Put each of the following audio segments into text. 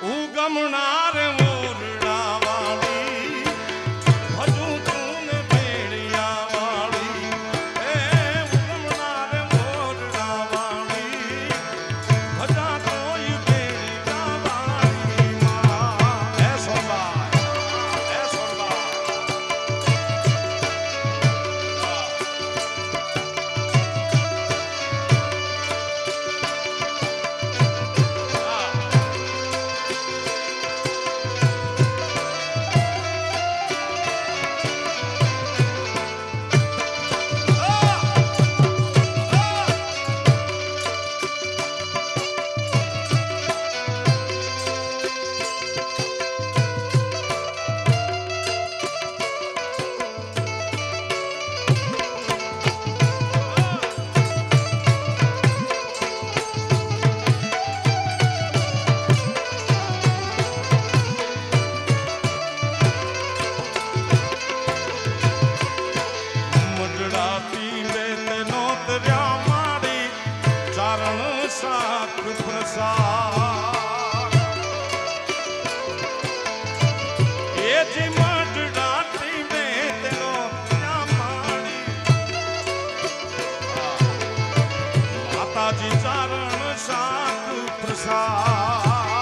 ઉગમનાર મોરડા વાળી ભજુ તું ને ભેળિયા વાળી એ ઉગમનાર મોરડા વાળી ભજા તોય ભેળિયા વાળી માં એ સોબાઈ એ સોબાઈ માતાજી ચારણ શાક પ્રસાદ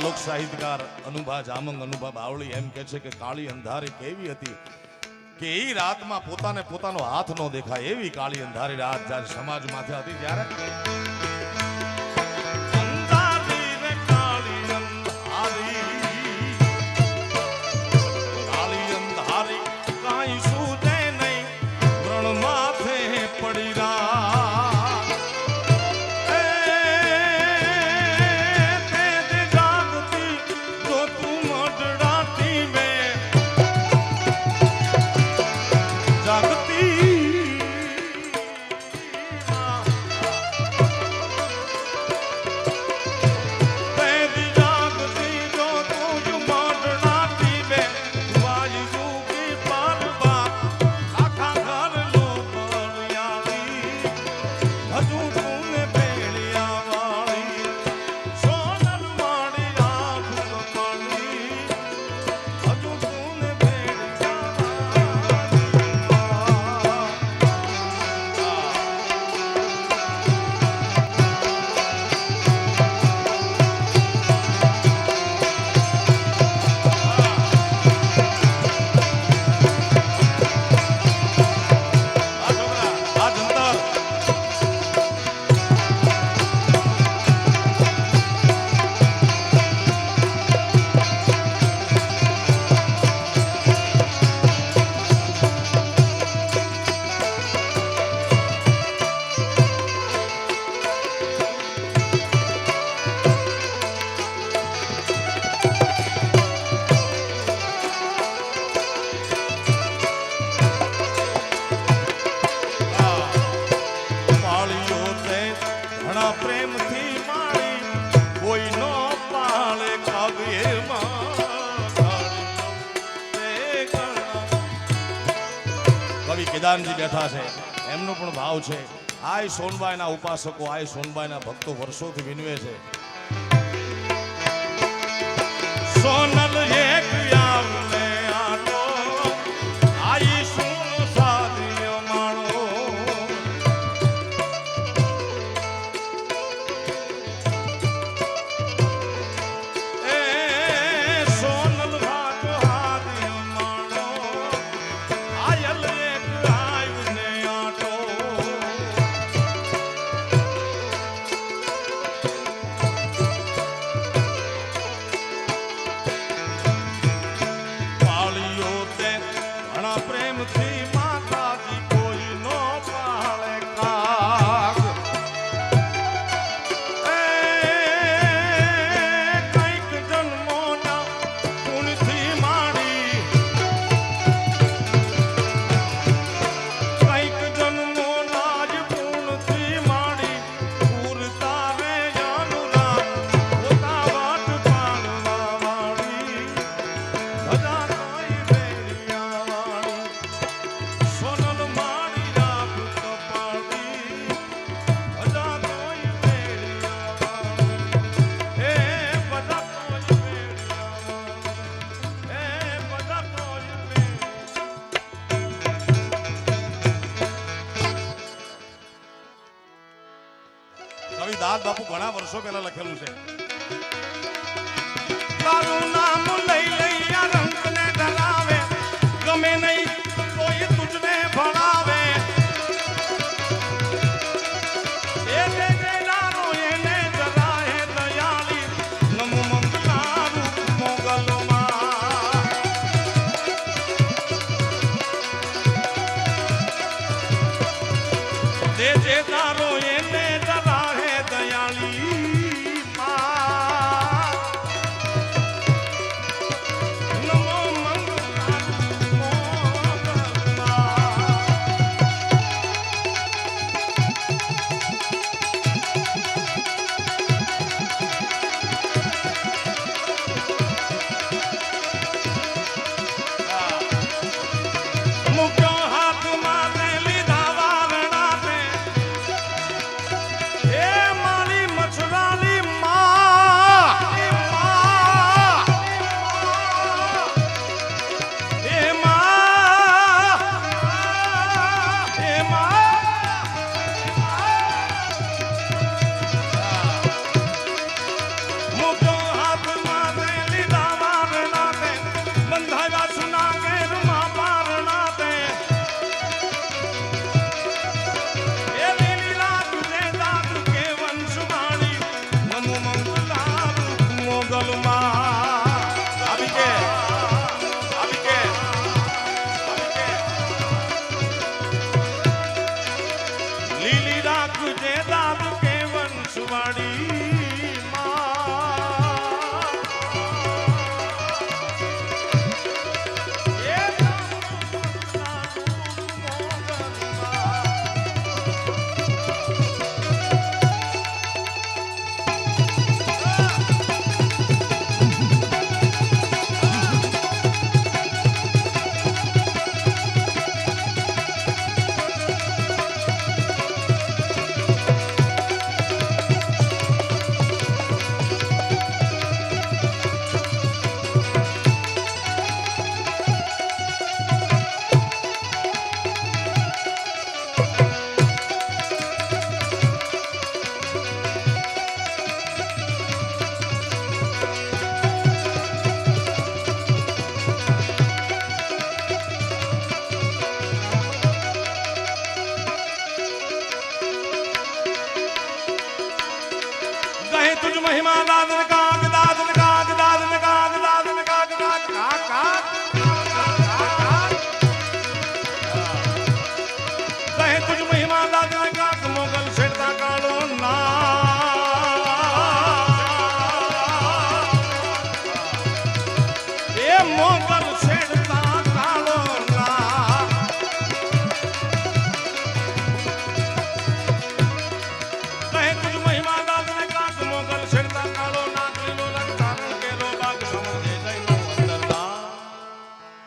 લોક સાહિત્યકાર અનુભા જામંગ અનુભા બાવળી એમ કહે છે કે કાળી અંધારી કેવી હતી કે એ રાતમાં પોતાને પોતાનો હાથ ન દેખાય એવી કાળી અંધારી રાત જ્યારે સમાજ માથે હતી ત્યારે કવિ કેદારજી બેઠા છે, એમનો પણ ભાવ છે. આય સોનબાઈના ઉપાસકો, આય સોનબાઈના ભક્તો વર્ષોથી વિનવે છે. સોનલ એક આવને આટો આઈ સુન સાધ્ય માણો. એ સોનલ ભાગ હાથ્ય માણો આયલ એક આવને આટો. પ્રેમથી માતાજી કોઈ નો પાળે કાગ. કઈક જન્મોના પુણ્યથી માડી, કઈક જન્મોના જ પુણ્યથી માડી પૂરતા રે અનુરાગ પોતા વાટ પાડવા વાળી ધજા કોઈ બેરિયા. સોનલ મારી રાખ કપાળી અજા કોઈ બેરિયા. એ બધા કોઈ બેરિયા. એ બધા કોઈ કવિ દાદ બાપુ ઘણા વર્ષો પહેલા લખેલું છે.